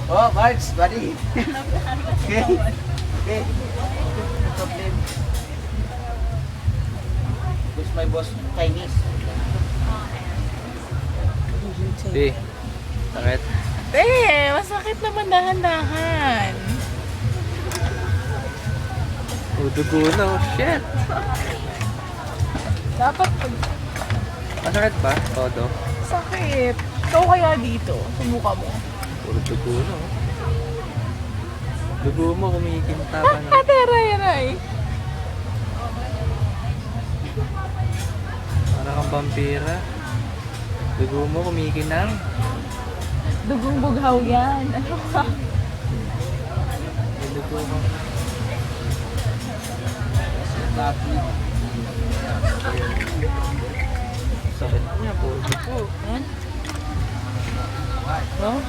Oh, Marge, buddy. Okay. Okay. No problem. Who's my boss? Chinese. Di. Sakit. Masakit naman dahan-dahan. Dugo na. Oh, shit. Dapat Masakit ba? Todo. sakit. Ikaw kaya dito, sumuka mo. Puro dugo na. Oh. Dugo mo kumikinta pa na. Ate, aray. Parang kang vampira. Dugo mo kumikinang. Dugong bughaw yan. Ano ka? May dugo mo. Sakit niya. Puro dugo. Yan. No?